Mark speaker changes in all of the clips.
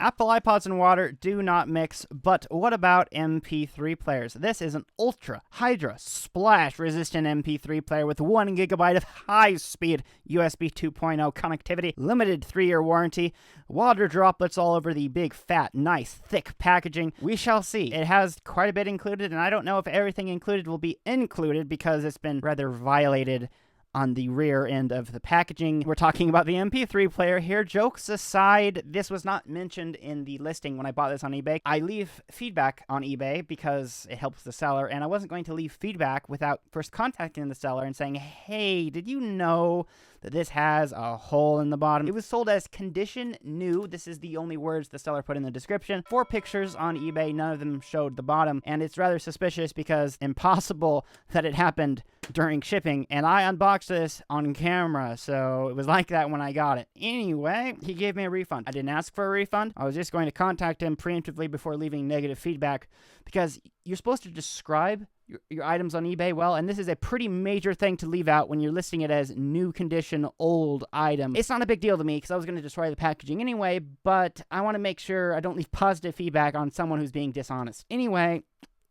Speaker 1: Apple iPods and water do not mix, but what about MP3 players? This is an ultra, hydra, splash resistant MP3 player with 1 gigabyte of high-speed USB 2.0 connectivity, limited 3-year warranty, water droplets all over the big, fat, nice, thick packaging. We shall see. It has quite a bit included, and I don't know if everything included will be included because it's been rather violated on the rear end of the packaging. We're talking about the MP3 player here. Jokes aside, this was not mentioned in the listing when I bought this on eBay. I leave feedback on eBay because it helps the seller, and I wasn't going to leave feedback without first contacting the seller and saying, hey, did you know that this has a hole in the bottom? It was sold as condition new. This is the only words the seller put in the description. 4 pictures on eBay, none of them showed the bottom, and it's rather suspicious because impossible that it happened during shipping, and I unboxed this on camera, so it was like that when I got it. Anyway, he gave me a refund. I didn't ask for a refund. I was just going to contact him preemptively before leaving negative feedback because you're supposed to describe your items on eBay well, and this is a pretty major thing to leave out when you're listing it as new condition, old item. It's not a big deal to me because I was going to destroy the packaging anyway, but I want to make sure I don't leave positive feedback on someone who's being dishonest. Anyway,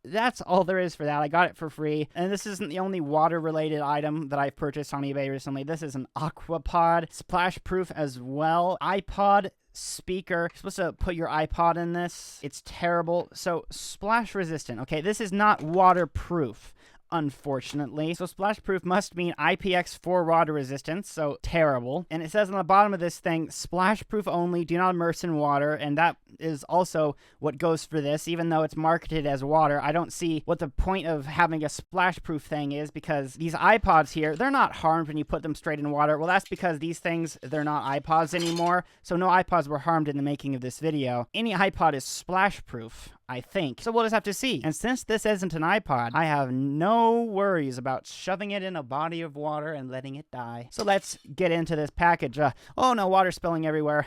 Speaker 1: that's all there is for that. I got it for free. And this isn't the only water-related item that I've purchased on eBay recently. This is an Aquapod, splash-proof as well. iPod speaker. You're supposed to put your iPod in this. It's terrible. So, splash-resistant. Okay, this is not waterproof, unfortunately. So splash-proof must mean IPX4 water resistance, so terrible. And it says on the bottom of this thing, splash-proof only, do not immerse in water, and that is also what goes for this, even though it's marketed as water. I don't see what the point of having a splash-proof thing is, because these iPods here, they're not harmed when you put them straight in water. Well, that's because these things, they're not iPods anymore, so no iPods were harmed in the making of this video. Any iPod is splash-proof, I think. So we'll just have to see. And since this isn't an iPod, I have no worries about shoving it in a body of water and letting it die. So let's get into this package. Oh no, water spilling everywhere.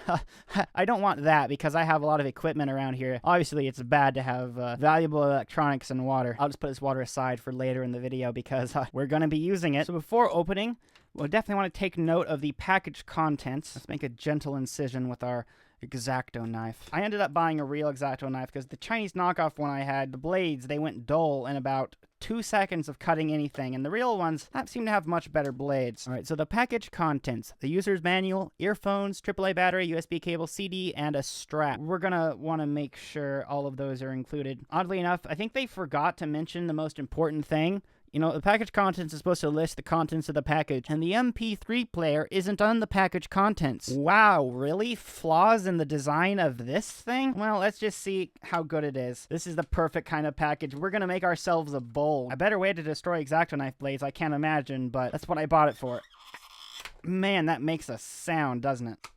Speaker 1: I don't want that because I have a lot of equipment around here. Obviously, it's bad to have valuable electronics in water. I'll just put this water aside for later in the video because we're going to be using it. So before opening, we'll definitely want to take note of the package contents. Let's make a gentle incision with our X-Acto knife. I ended up buying a real X-Acto knife because the Chinese knockoff one I had, the blades, they went dull in about 2 seconds of cutting anything, and the real ones seem to have much better blades. Alright, so the package contents: the user's manual, earphones, AAA battery, USB cable, CD, and a strap. We're gonna want to make sure all of those are included. Oddly enough, I think they forgot to mention the most important thing. You know, the package contents is supposed to list the contents of the package, and the MP3 player isn't on the package contents. Wow, really? Flaws in the design of this thing? Well, let's just see how good it is. This is the perfect kind of package. We're gonna make ourselves a bowl. A better way to destroy X-Acto knife blades I can't imagine, but that's what I bought it for. Man, that makes a sound, doesn't it?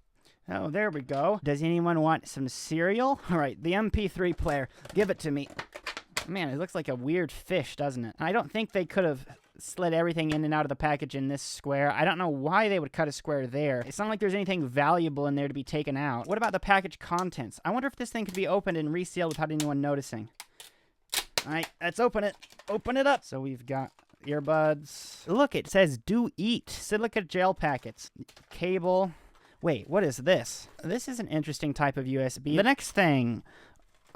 Speaker 1: Oh, there we go. Does anyone want some cereal? Alright, the MP3 player. Give it to me. Man, it looks like a weird fish, doesn't it? I don't think they could have slid everything in and out of the package in this square. I don't know why they would cut a square there. It's not like there's anything valuable in there to be taken out. What about the package contents? I wonder if this thing could be opened and resealed without anyone noticing. Alright, let's open it. Open it up. So we've got earbuds. Look, it says do eat. Silica gel packets. Cable. Wait, what is this? This is an interesting type of USB. The next thing.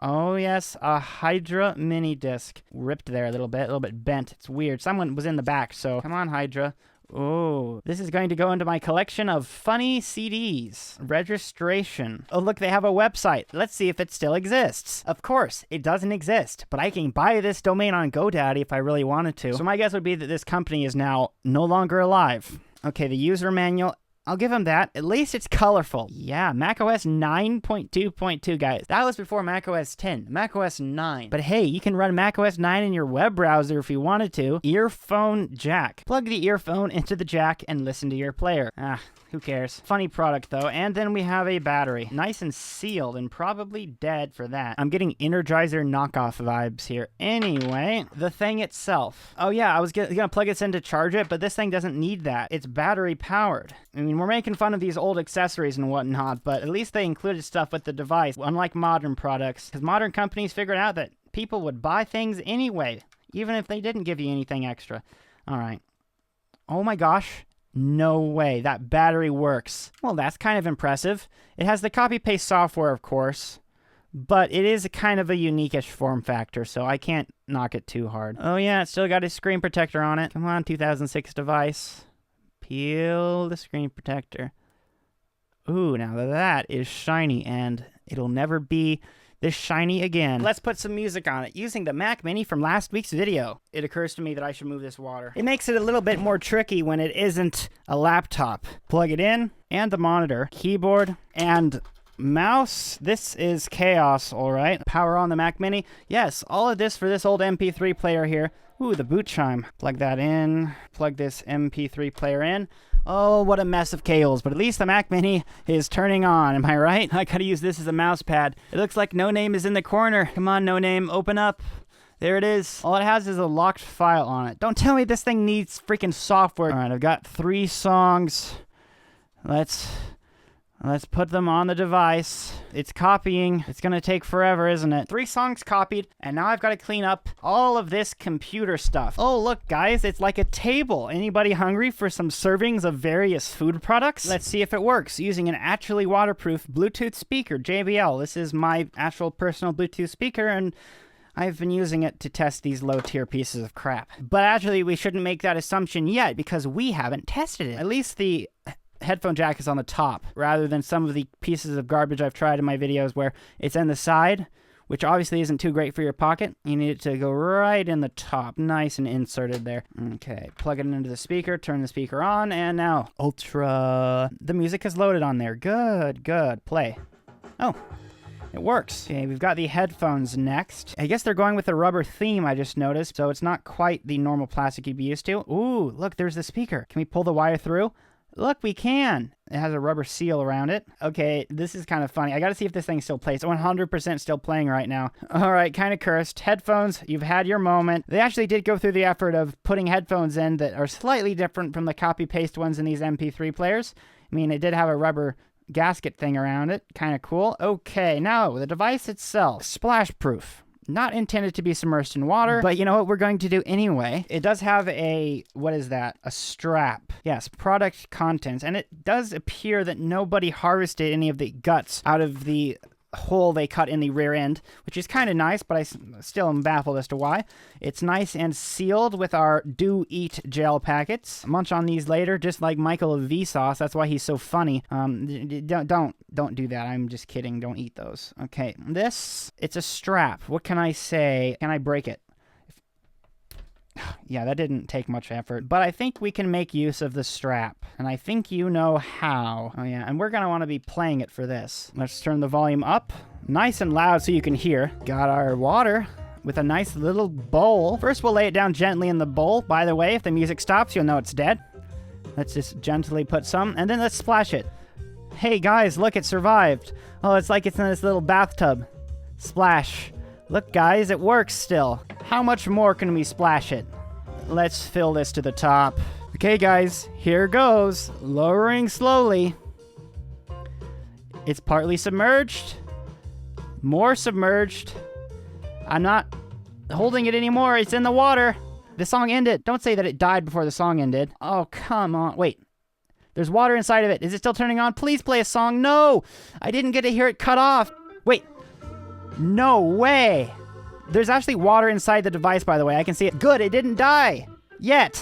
Speaker 1: Oh, yes, a Hydra mini disc. Ripped there a little bit bent. It's weird. Someone was in the back, so come on, Hydra. Oh, this is going to go into my collection of funny CDs. Registration. Oh, look, they have a website. Let's see if it still exists. Of course, it doesn't exist, but I can buy this domain on GoDaddy if I really wanted to. So my guess would be that this company is now no longer alive. Okay, the user manual. I'll give them that. At least it's colorful. Yeah, macOS 9.2.2, guys. That was before macOS 10. macOS 9. But hey, you can run macOS 9 in your web browser if you wanted to. Earphone jack. Plug the earphone into the jack and listen to your player. Who cares? Funny product, though. And then we have a battery. Nice and sealed and probably dead for that. I'm getting Energizer knockoff vibes here. Anyway, the thing itself. Oh, yeah, I was gonna plug this in to charge it, but this thing doesn't need that. It's battery powered. I mean, we're making fun of these old accessories and whatnot, but at least they included stuff with the device, unlike modern products. Because modern companies figured out that people would buy things anyway, even if they didn't give you anything extra. All right. Oh my gosh. No way, that battery works. Well, that's kind of impressive. It has the copy-paste software, of course, but it is kind of a unique-ish form factor, so I can't knock it too hard. Oh yeah, it's still got a screen protector on it. Come on, 2006 device. Peel the screen protector. Ooh, now that is shiny, and it'll never be this shiny again. Let's put some music on it using the Mac Mini from last week's video. It occurs to me that I should move this water. It makes it a little bit more tricky when it isn't a laptop. Plug it in, and the monitor, keyboard, and mouse. This is chaos, all right. Power on the Mac Mini. Yes, all of this for this old MP3 player here. Ooh, the boot chime. Plug that in. Plug this MP3 player in. Oh, what a mess of cables, but at least the Mac Mini is turning on, am I right? I gotta use this as a mouse pad. It looks like No Name is in the corner. Come on, No Name, open up. There it is. All it has is a locked file on it. Don't tell me this thing needs freaking software. All right, I've got 3 songs. Let's put them on the device. It's copying. It's gonna take forever, isn't it? 3 songs copied, and now I've got to clean up all of this computer stuff. Oh, look, guys, it's like a table. Anybody hungry for some servings of various food products? Let's see if it works. Using an actually waterproof Bluetooth speaker, JBL. This is my actual personal Bluetooth speaker, and I've been using it to test these low-tier pieces of crap. But actually, we shouldn't make that assumption yet, because we haven't tested it. At least the headphone jack is on the top, rather than some of the pieces of garbage I've tried in my videos where it's on the side, which obviously isn't too great for your pocket. You need it to go right in the top, nice and inserted there. Okay, plug it into the speaker, turn the speaker on, and now, Ultra. The music is loaded on there. Good, good. Play. Oh, it works. Okay, we've got the headphones next. I guess they're going with a rubber theme, I just noticed, so it's not quite the normal plastic you'd be used to. Ooh, look, there's the speaker. Can we pull the wire through? Look, we can. It has a rubber seal around it. Okay, this is kind of funny. I gotta see if this thing still plays. 100% still playing right now. All right, kind of cursed. Headphones, you've had your moment. They actually did go through the effort of putting headphones in that are slightly different from the copy-paste ones in these MP3 players. I mean, it did have a rubber gasket thing around it. Kind of cool. Okay, now, the device itself. Splash-proof. Not intended to be submersed in water, but you know what we're going to do anyway. It does have a, what is that? A strap. Yes, product contents. And it does appear that nobody harvested any of the guts out of the hole they cut in the rear end, which is kind of nice, but I still am baffled as to why. It's nice and sealed with our Do Eat gel packets. Munch on these later, just like Michael of Vsauce. That's why he's so funny. Don't do that. I'm just kidding. Don't eat those. Okay, this, it's a strap. What can I say? Can I break it? Yeah, that didn't take much effort, but I think we can make use of the strap, and I think you know how. Oh yeah, and we're gonna want to be playing it for this. Let's turn the volume up, nice and loud so you can hear. Got our water with a nice little bowl. First, we'll lay it down gently in the bowl. By the way, if the music stops, you'll know it's dead. Let's just gently put some, and then let's splash it. Hey guys, look, it survived. Oh, it's like it's in this little bathtub. Splash. Look, guys, it works still. How much more can we splash it? Let's fill this to the top. Okay, guys, here goes. Lowering slowly. It's partly submerged. More submerged. I'm not holding it anymore. It's in the water. The song ended. Don't say that it died before the song ended. Oh, come on. Wait. There's water inside of it. Is it still turning on? Please play a song. No! I didn't get to hear it cut off. Wait. No way! There's actually water inside the device, by the way. I can see it. Good, it didn't die. Yet.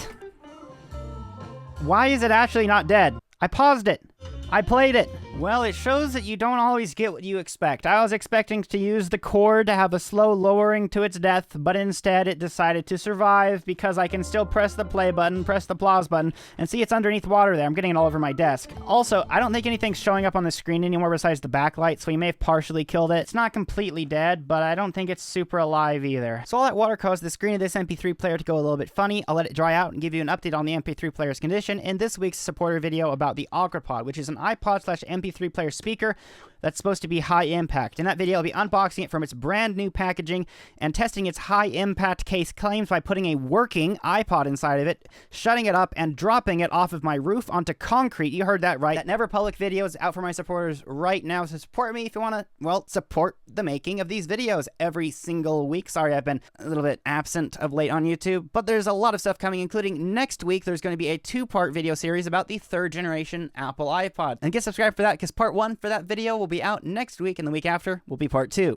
Speaker 1: Why is it actually not dead? I paused it. I played it. Well, it shows that you don't always get what you expect. I was expecting to use the cord to have a slow lowering to its death, but instead it decided to survive because I can still press the play button, press the pause button, and see it's underneath water there. I'm getting it all over my desk. Also, I don't think anything's showing up on the screen anymore besides the backlight, so we may have partially killed it. It's not completely dead, but I don't think it's super alive either. So all that water caused the screen of this MP3 player to go a little bit funny. I'll let it dry out and give you an update on the MP3 player's condition in this week's supporter video about the AquaPod, which is an iPod/MP3 player speaker that's supposed to be high impact. In that video, I'll be unboxing it from its brand new packaging and testing its high impact case claims by putting a working iPod inside of it, shutting it up, and dropping it off of my roof onto concrete. You heard that right. That Never Public video is out for my supporters right now, so support me if you want to, well, support the making of these videos every single week. Sorry, I've been a little bit absent of late on YouTube, but there's a lot of stuff coming, including next week, there's going to be a 2-part video series about the 3rd generation Apple iPod. And get subscribed for that, because part 1 for that video will be out next week, and the week after will be part 2.